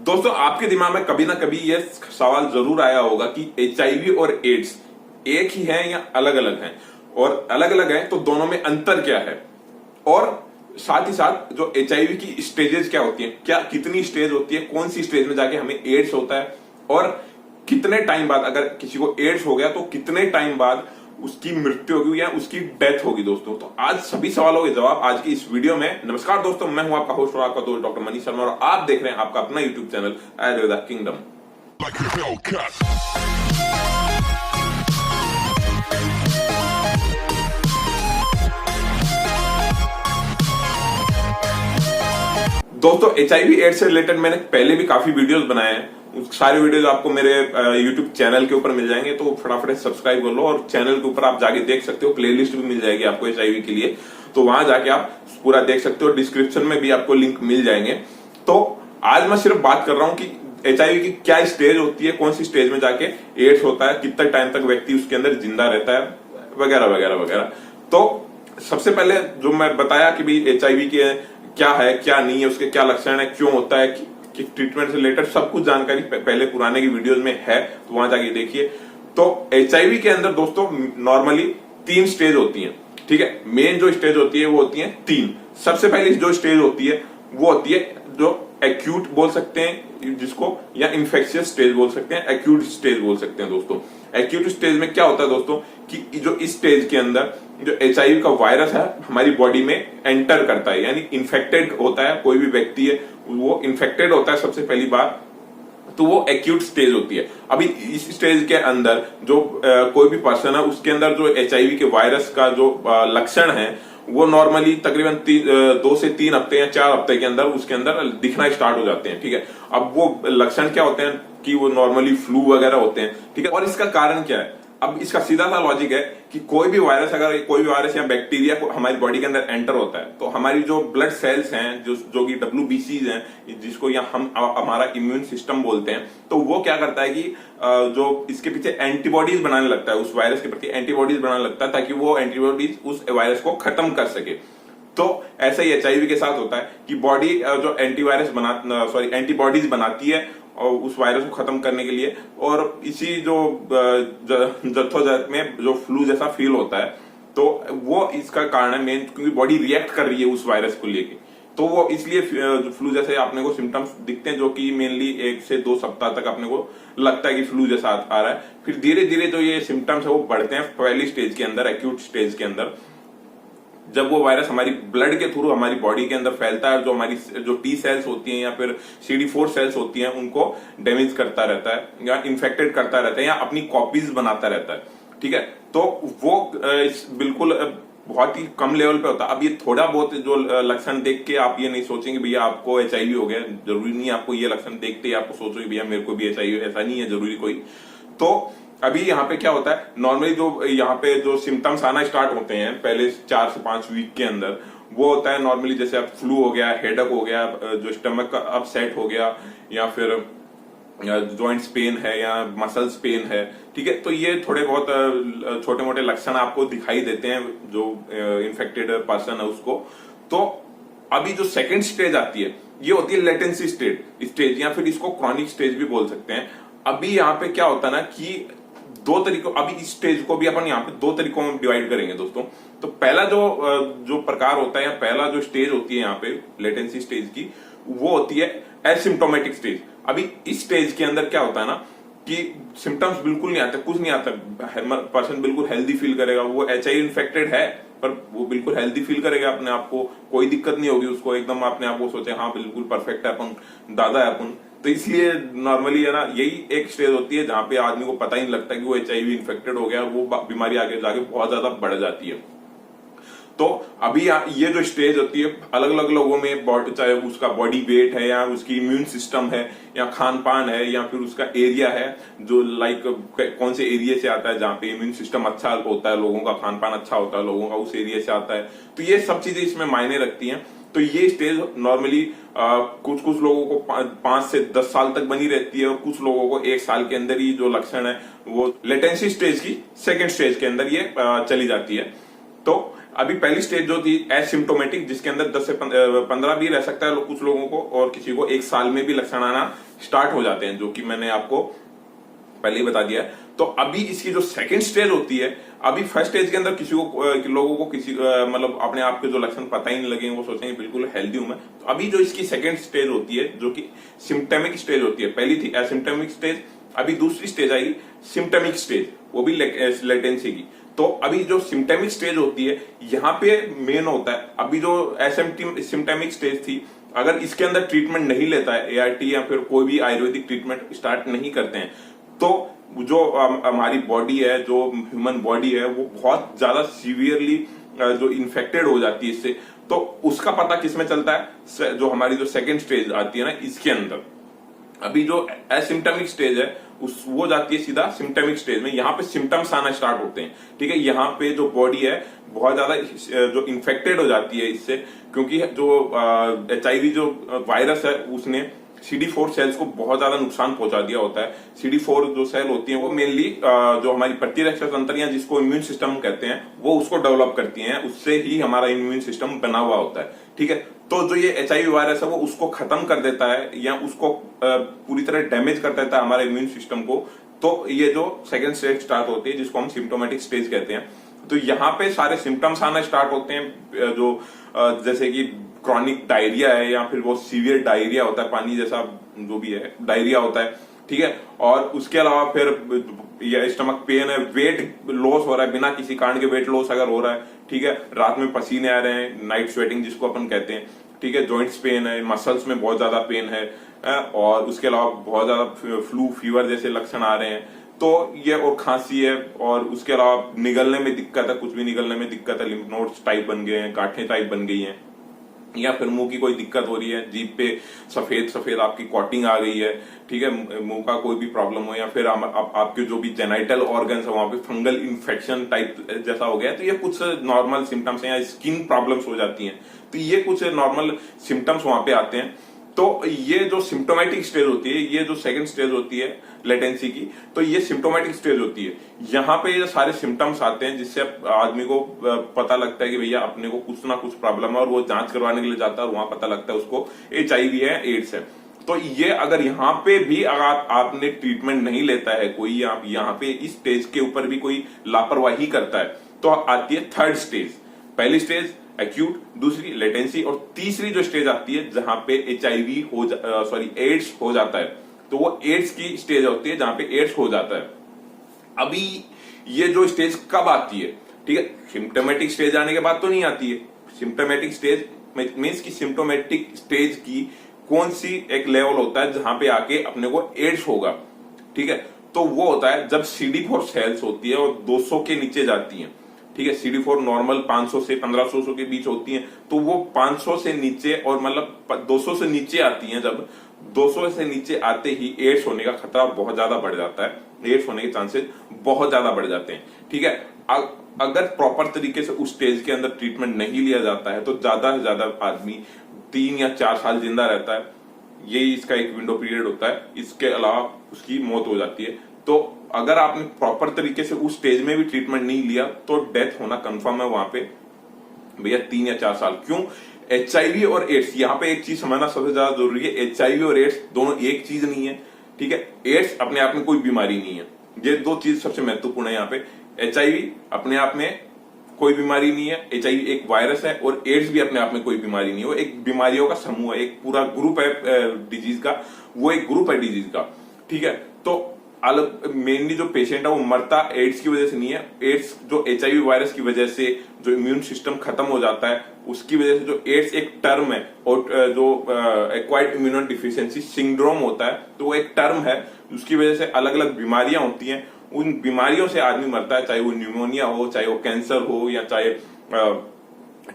दोस्तों आपके दिमाग में कभी ना कभी यह सवाल जरूर आया होगा कि एचआईवी और एड्स एक ही है या अलग अलग हैं, और अलग अलग है तो दोनों में अंतर क्या है, और साथ ही साथ जो एचआईवी की स्टेजेस क्या होती हैं, क्या कितनी स्टेज होती है, कौन सी स्टेज में जाके हमें एड्स होता है, और कितने टाइम बाद अगर किसी को एड्स हो गया तो कितने टाइम बाद उसकी मृत्यु होगी या उसकी डेथ होगी। दोस्तों तो आज सभी सवालों के जवाब आज की इस वीडियो में। नमस्कार दोस्तों, मैं हूं आपका होस्ट और आपका दोस्त डॉक्टर मनीष शर्मा, और आप देख रहे हैं आपका अपना यूट्यूब चैनल आयुर्वेदा किंगडम। दोस्तों एचआईवी एड्स से रिलेटेड मैंने पहले भी काफी वीडियोस बनाए हैं, सारे वीडियोस आपको मेरे यूट्यूब चैनल के ऊपर मिल जाएंगे, तो फटाफट सब्सक्राइब कर लो और चैनल के ऊपर आप जाके देख सकते हो। प्लेलिस्ट भी मिल जाएगी आपको एचआईवी के लिए, तो वहां जाके आप पूरा देख सकते हो। डिस्क्रिप्शन में भी आपको लिंक मिल जाएंगे। तो आज मैं सिर्फ बात कर रहा हूं कि एचआईवी की क्या स्टेज होती है, कौन सी स्टेज में जाके एड्स होता है, कितना टाइम तक व्यक्ति उसके अंदर जिंदा रहता है, वगैरह वगैरह वगैरह। तो सबसे पहले जो मैं बताया कि भाई एचआईवी के क्या है क्या नहीं है, उसके क्या लक्षण है, क्यों होता है, कि ट्रीटमेंट से रिलेटेड सब कुछ जानकारी पहले पुराने की वीडियोस में है, तो वहां जाके देखिए। तो एचआईवी के अंदर दोस्तों नॉर्मली 3 स्टेज होती हैं, ठीक है। मेन जो स्टेज होती है वो होती है 3। सबसे पहले जो स्टेज होती है वो होती है जो एक्यूट बोल सकते हैं जिसको, या इन्फेक्शियस स्टेज बोल सकते हैं, एक्यूट स्टेज बोल सकते हैं। दोस्तों एक्यूट स्टेज में क्या होता है दोस्तों कि जो इस स्टेज के अंदर जो एचआईवी का वायरस है हमारी बॉडी में एंटर करता है, यानी इन्फेक्टेड होता है, कोई भी व्यक्ति है वो इन्फेक्टेड होता है सबसे पहली बार, तो वो एक्यूट स्टेज होती है। अभी इस स्टेज के अंदर जो कोई भी पर्सन है उसके अंदर जो एचआईवी के वायरस का जो लक्षण है वो नॉर्मली तकरीबन 2 से 3 हफ्ते या 4 हफ्ते के अंदर उसके अंदर दिखना स्टार्ट हो जाते हैं, ठीक है। अब वो लक्षण क्या होते हैं कि वो नॉर्मली फ्लू वगैरह होते हैं, ठीक है। और इसका कारण क्या है? अब इसका सीधा सा लॉजिक है कि कोई भी वायरस, अगर कोई भी वायरस या बैक्टीरिया हमारी बॉडी के अंदर एंटर होता है तो हमारी जो ब्लड सेल्स हैं जो कि WBCs हैं, जिसको या हम हमारा इम्यून सिस्टम बोलते हैं, तो वो क्या करता है कि जो इसके पीछे एंटीबॉडीज बनाने लगता है, उस वायरस के प्रति एंटीबॉडीज बनाने लगता है ताकि वो एंटीबॉडीज उस वायरस को खत्म कर सके। तो ऐसा ही एचआईवी के साथ होता है कि बॉडी जो एंटीबॉडीज बनाती है और उस वायरस को खत्म करने के लिए, और इसी जो जद्दोजहद में जो फ्लू जैसा फील होता है, तो वो इसका कारण है मेन, क्योंकि बॉडी रिएक्ट कर रही है उस वायरस को लेके, तो वो इसलिए फ्लू जैसे आपने को सिम्टम्स दिखते हैं, जो कि मेनली 1 से 2 सप्ताह तक आपने को लगता है कि फ्लू जैसा आ रहा है। फिर धीरे धीरे जो ये सिम्टम्स है वो बढ़ते हैं पहली स्टेज के अंदर, एक्यूट स्टेज के अंदर, जब वो वायरस हमारी ब्लड के थ्रू हमारी बॉडी के अंदर फैलता है, जो हमारी जो टी सेल्स होती हैं या फिर CD4 सेल्स होती हैं उनको डैमेज करता रहता है या इन्फेक्टेड करता रहता है या अपनी कॉपीज बनाता रहता है, ठीक है। तो वो बिल्कुल बहुत ही कम लेवल पे होता है। अब ये थोड़ा बहुत जो लक्षण देख के आप ये नहीं सोचेंगे भैया आपको एचआईवी हो गया, जरूरी नहीं आपको ये लक्षण देखते ही आपको सोचो भैया मेरे को भी एचआईवी, ऐसा नहीं है जरूरी कोई। तो अभी यहाँ पे क्या होता है, नॉर्मली जो यहाँ पे जो सिम्टम्स आना स्टार्ट होते हैं पहले 4 से 5 वीक के अंदर, वो होता है नॉर्मली जैसे अब फ्लू हो गया, हेडेक हो गया, जो स्टमक का अपसेट हो गया, या फिर जॉइंट्स पेन है या मसल्स पेन है, ठीक है। तो ये थोड़े बहुत छोटे मोटे लक्षण आपको दिखाई देते हैं जो इन्फेक्टेड पर्सन है उसको। तो अभी जो सेकेंड स्टेज आती है ये होती है लेटेंसी स्टेज, या फिर इसको क्रॉनिक स्टेज भी बोल सकते हैं। अभी यहाँ पे क्या होता है ना कि 2 तरीकों, अभी इस स्टेज को भी अपन यहाँ पे 2 तरीकों में डिवाइड करेंगे दोस्तों। तो पहला जो प्रकार होता है या पहला जो स्टेज होती है यहाँ पे लेटेंसी स्टेज की, वो होती है एसिम्प्टोमेटिक स्टेज। अभी इस स्टेज के अंदर क्या होता है ना कि सिम्टम्स बिल्कुल नहीं आते, कुछ नहीं आता, पर्सन बिल्कुल हेल्दी फील करेगा, वो एचआईवी इन्फेक्टेड है पर वो बिल्कुल हेल्दी फील करेगा अपने आप को, कोई दिक्कत नहीं होगी उसको, एकदम अपने आप को सोचे हाँ बिल्कुल परफेक्ट है अपन, दादा है अपन। तो इसलिए नॉर्मली है ना यही एक स्टेज होती है जहां पे आदमी को पता ही नहीं लगता कि वो एचआईवी इन्फेक्टेड हो गया, वो बीमारी आगे जाके बहुत ज्यादा बढ़ जाती है। तो अभी ये जो स्टेज होती है अलग अलग लोगों में, चाहे उसका बॉडी वेट है या उसकी इम्यून सिस्टम है या खान पान है या फिर उसका एरिया है, जो लाइक कौन से एरिया से आता है जहाँ पे इम्यून सिस्टम अच्छा होता है लोगों का, खान पान अच्छा होता है लोगों का, उस एरिया से आता है, तो ये सब चीजें इसमें मायने रखती हैं। तो ये स्टेज नॉर्मली कुछ लोगों को 5 से 10 साल तक बनी रहती है, और कुछ लोगों को 1 साल के अंदर ही जो लक्षण है वो लेटेंसी स्टेज की सेकेंड स्टेज के अंदर ये चली जाती है। तो अभी पहली स्टेज जो थी एसिम्प्टोमेटिक, जिसके अंदर 10 से 15 भी रह सकता है कुछ लोगों को, और किसी को 1 साल में भी लक्षण आना स्टार्ट हो जाते हैं, जो कि मैंने आपको पहले ही बता दिया है। तो अभी इसकी जो सेकंड स्टेज होती है, अभी फर्स्ट स्टेज के अंदर किसी को लोगों को किसी मतलब अपने आप के जो लक्षण पता ही नहीं लगेंगे, वो सोचेंगे बिल्कुल हेल्दी हूं मैं। तो अभी जो इसकी सेकंड स्टेज होती है जो कि सिम्टमिक स्टेज होती है, पहली थी एसिम्टमिक स्टेज, अभी दूसरी स्टेज आएगी सिम्टमिक स्टेज, वो भी लेटेंसी की। तो अभी जो सिम्टमिक स्टेज होती है यहाँ पे मेन होता है, अभी जो सिम्टमिक स्टेज थी, अगर इसके अंदर ट्रीटमेंट नहीं लेता है एआरटी या फिर कोई भी आयुर्वेदिक ट्रीटमेंट स्टार्ट नहीं करते हैं, तो जो हमारी बॉडी है, जो ह्यूमन बॉडी है, वो बहुत ज्यादा सीवियरली जो इन्फेक्टेड हो जाती है इससे। तो उसका पता किसमें चलता है, जो हमारी जो सेकेंड स्टेज आती है ना इसके अंदर। अभी जो एसिम्टमिक स्टेज है वो जाती है सीधा सिम्टमिक स्टेज में, यहाँ पे सिम्टम्स आना स्टार्ट होते हैं। ठीक है, यहाँ पे जो बॉडी है बहुत ज्यादा जो इन्फेक्टेड हो जाती है इससे, क्योंकि जो HIV जो वायरस है उसने CD4 सेल्स को बहुत ज्यादा नुकसान पहुंचा दिया होता है। CD4 जो सेल होती है वो मेनली जो हमारी प्रतिरक्षा तंत्र या जिसको इम्यून सिस्टम कहते हैं, वो उसको डेवलप करती हैं, उससे ही हमारा इम्यून सिस्टम बना हुआ होता है। ठीक है, तो जो ये HIV वायरस है वो उसको खत्म कर देता है या उसको पूरी तरह डैमेज कर देता है हमारे इम्यून सिस्टम को। तो ये जो सेकेंड स्टेज स्टार्ट होती है जिसको हम सिम्टोमेटिक स्टेज कहते हैं, तो यहाँ पे सारे सिम्टम्स आना स्टार्ट होते हैं, जो जैसे कि क्रॉनिक डायरिया है या फिर वो सीवियर डायरिया होता है, पानी जैसा जो भी है डायरिया होता है। ठीक है, और उसके अलावा फिर ये स्टमक पेन है, वेट लॉस हो रहा है बिना किसी कारण के, वेट लॉस अगर हो रहा है। ठीक है, रात में पसीने आ रहे हैं, नाइट स्वेटिंग जिसको अपन कहते हैं। ठीक है, जॉइंट्स पेन है, मसल्स में बहुत ज्यादा पेन है, और उसके अलावा बहुत ज्यादा फ्लू फीवर जैसे लक्षण आ रहे हैं, तो ये, और खांसी है, और उसके अलावा निगलने में दिक्कत है, कुछ भी निगलने में दिक्कत है, लिम्फ नोड्स टाइप बन गए हैं, गांठें टाइप बन गई हैं, या फिर मुंह की कोई दिक्कत हो रही है, जीभ पे सफेद सफेद आपकी कॉटिंग आ गई है। ठीक है, मुंह का कोई भी प्रॉब्लम हो, या फिर आपके जो भी जेनाइटल ऑर्गन्स है वहां पे फंगल इन्फेक्शन टाइप जैसा हो गया, तो ये कुछ नॉर्मल सिम्टम्स हैं, या स्किन प्रॉब्लम्स हो जाती हैं, तो ये कुछ नॉर्मल सिम्टम्स वहां पे आते हैं। तो ये जो सिम्टोमेटिक स्टेज होती है, ये जो सेकंड स्टेज होती है लेटेंसी की, तो ये सिम्टोमेटिक स्टेज होती है। यहाँ पे ये सारे सिम्टम्स आते हैं जिससे आदमी को पता लगता है कि भैया अपने को कुछ ना कुछ प्रॉब्लम है, और वो जांच करवाने के लिए जाता है और वहां पता लगता है उसको HIV है, एड्स है। तो ये अगर यहाँ पे भी अगर आपने ट्रीटमेंट नहीं लेता है कोई, आप यहाँ पे इस स्टेज के ऊपर भी कोई लापरवाही करता है, तो आती है थर्ड स्टेज। पहली स्टेज एक्यूट, दूसरी लेटेंसी, और तीसरी जो स्टेज आती है जहां पे एड्स हो जाता है, तो वो एड्स की स्टेज होती है जहां पे एड्स हो जाता है। अभी ये जो स्टेज कब आती है, ठीक है, सिम्टोमेटिक स्टेज आने के बाद तो नहीं आती है। सिम्टोमेटिक स्टेज मीन्स की सिम्टोमेटिक स्टेज की कौन सी एक लेवल होता है जहां पे आके अपने को एड्स होगा। ठीक है, तो वो होता है जब CD4 सेल्स होती है और 200 के नीचे जाती है। ठीक है, CD4 नॉर्मल 500 से 1500 के बीच होती है, तो वो 500 से नीचे और मतलब 200 से नीचे आती हैं, जब 200 से नीचे आते ही एड्स होने का खतरा बहुत ज्यादा बढ़ जाता है, एड्स होने के चांसेस बहुत ज्यादा बढ़ जाते हैं। ठीक है, अगर प्रॉपर तरीके से उस स्टेज के अंदर ट्रीटमेंट नहीं लिया जाता है तो ज्यादा से ज्यादा आदमी 3 या 4 साल जिंदा रहता है, यही इसका एक विंडो पीरियड होता है। इसके अलावा उसकी मौत हो जाती है। तो अगर आपने प्रॉपर तरीके से उस स्टेज में भी ट्रीटमेंट नहीं लिया तो डेथ होना कंफर्म है वहां पे भैया 3 या 4 साल। क्यों? HIV और एड्स, यहाँ पे एक चीज समझना सबसे ज्यादा जरूरी है, HIV और एड्स दोनों एक चीज नहीं है। ठीक है, एड्स अपने आप में कोई बीमारी नहीं है, ये दो चीज सबसे महत्वपूर्ण है यहाँ पे। HIV अपने आप में कोई बीमारी नहीं है, HIV एक वायरस है, और एड्स भी अपने आप में कोई बीमारी नहीं है, वो एक बीमारियों का समूह है, एक पूरा ग्रुप है डिजीज का, वो एक ग्रुप है डिजीज का। ठीक है, तो मेनली जो पेशेंट है वो मरता एड्स की वजह से नहीं है, एड्स जो HIV वायरस की वजह से जो इम्यून सिस्टम खत्म हो जाता है उसकी वजह से, जो एड्स एक टर्म है, और जो एक्वायर्ड इम्यूनो डिफिशियंसी सिंड्रोम होता है, तो वो एक टर्म है, उसकी वजह से अलग अलग बीमारियां होती हैं, उन बीमारियों से आदमी मरता है, चाहे वो न्यूमोनिया हो, चाहे वो कैंसर हो, या चाहे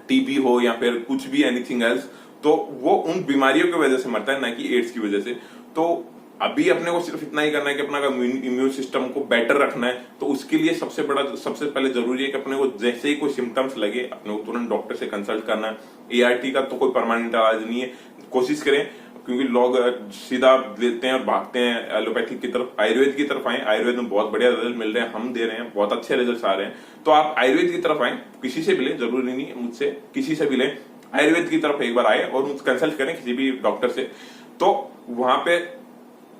TB हो, या फिर कुछ भी एनीथिंग एल्स, तो वो उन बीमारियों की वजह से मरता है, ना कि एड्स की वजह से। तो अभी अपने को सिर्फ इतना ही करना है कि अपना इम्यून सिस्टम को बेटर रखना है। तो उसके लिए सबसे पहले जरूरी है कि अपने को जैसे ही कोई सिम्टम्स लगे अपने को तुरंत डॉक्टर से कंसल्ट करना है। ART का तो कोई परमानेंट इलाज नहीं है, कोशिश करें, क्योंकि लोग सीधा लेते हैं और भागते हैं एलोपैथिक की तरफ। आयुर्वेद की तरफ आए, आयुर्वेद में बहुत बढ़िया रिजल्ट मिल रहे हैं, हम दे रहे हैं, बहुत अच्छे रिजल्ट आ रहे हैं। तो आप आयुर्वेद की तरफ आए, किसी से भी लें, जरूरी नहीं मुझसे, किसी से भी लें, आयुर्वेद की तरफ एक बार आए और कंसल्ट करें किसी भी डॉक्टर से। तो वहां पे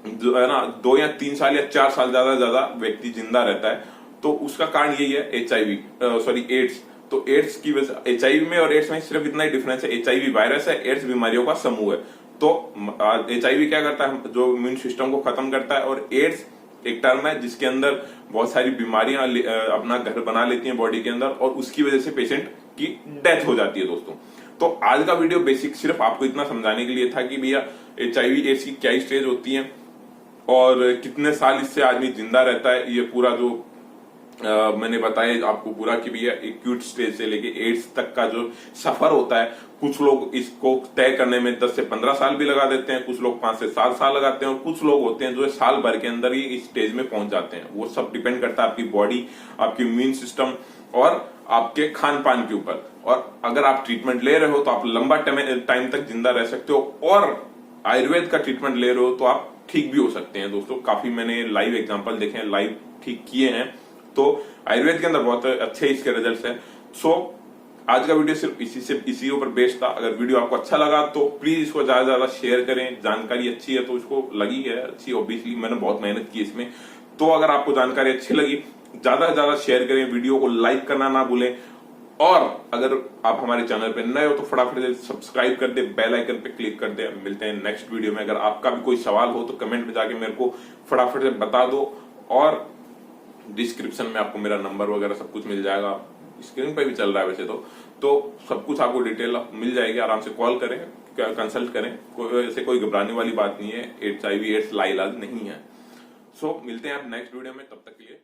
जो है ना 2 या 3 साल या 4 साल ज्यादा व्यक्ति जिंदा रहता है, तो उसका कारण यही है HIV, सॉरी एड्स। तो एड्स की वजह, HIV में और एड्स में सिर्फ इतना ही डिफरेंस है, HIV वायरस है, एड्स बीमारियों का समूह है। तो HIV क्या करता है, जो इम्यून सिस्टम को खत्म करता है, और एड्स एक टर्म है जिसके अंदर बहुत सारी बीमारियां अपना घर बना लेती हैं बॉडी के अंदर, और उसकी वजह से पेशेंट की डेथ हो जाती है दोस्तों। तो आज का वीडियो बेसिक सिर्फ आपको इतना समझाने के लिए था कि भैया HIV एड्स की क्या स्टेज होती है और कितने साल इससे आदमी जिंदा रहता है। ये पूरा जो मैंने बताया आपको पूरा कि भैया एक्यूट स्टेज से लेके एड्स तक का जो सफर होता है, कुछ लोग इसको तय करने में 10 से 15 साल भी लगा देते हैं, कुछ लोग 5 से 7 साल लगाते हैं, और कुछ लोग होते हैं जो साल भर के अंदर ही इस स्टेज में पहुंच जाते हैं। वो सब डिपेंड करता है आपकी बॉडी, आपकी इम्यून सिस्टम और आपके खान पान के ऊपर। और अगर आप ट्रीटमेंट ले रहे हो तो आप लंबा टाइम तक जिंदा रह सकते हो, और आयुर्वेद का ट्रीटमेंट ले रहे हो तो आप ठीक भी हो सकते हैं दोस्तों। काफी मैंने लाइव एग्जांपल देखे हैं, लाइव ठीक किए हैं, तो आयुर्वेद के अंदर बहुत अच्छे इसके रिजल्ट्स हैं। सो आज का वीडियो सिर्फ इसी ऊपर बेस्ड था। अगर वीडियो आपको अच्छा लगा तो प्लीज इसको ज्यादा से ज्यादा शेयर करें। जानकारी अच्छी है तो इसको लगी है अच्छी, ऑब्वियसली मैंने बहुत मेहनत की इसमें। तो अगर आपको जानकारी अच्छी लगी, ज्यादा से ज्यादा शेयर करें, वीडियो को लाइक करना ना भूलें, और अगर आप हमारे चैनल पे नए हो तो फटाफट से सब्सक्राइब कर दे, बेल आइकन पे क्लिक कर दे। मिलते हैं नेक्स्ट वीडियो में। अगर आपका भी कोई सवाल हो तो कमेंट में जाके मेरे को फटाफट से बता दो, और डिस्क्रिप्शन में आपको मेरा नंबर वगैरह सब कुछ मिल जाएगा, स्क्रीन पे भी चल रहा है वैसे तो सब कुछ आपको डिटेल मिल जाएगी। आराम से कॉल करें, कंसल्ट करें, ऐसे कोई घबराने वाली बात नहीं है। HIV एड्स लाइलाज नहीं है। सो मिलते हैं आप नेक्स्ट वीडियो में, तब तक के लिए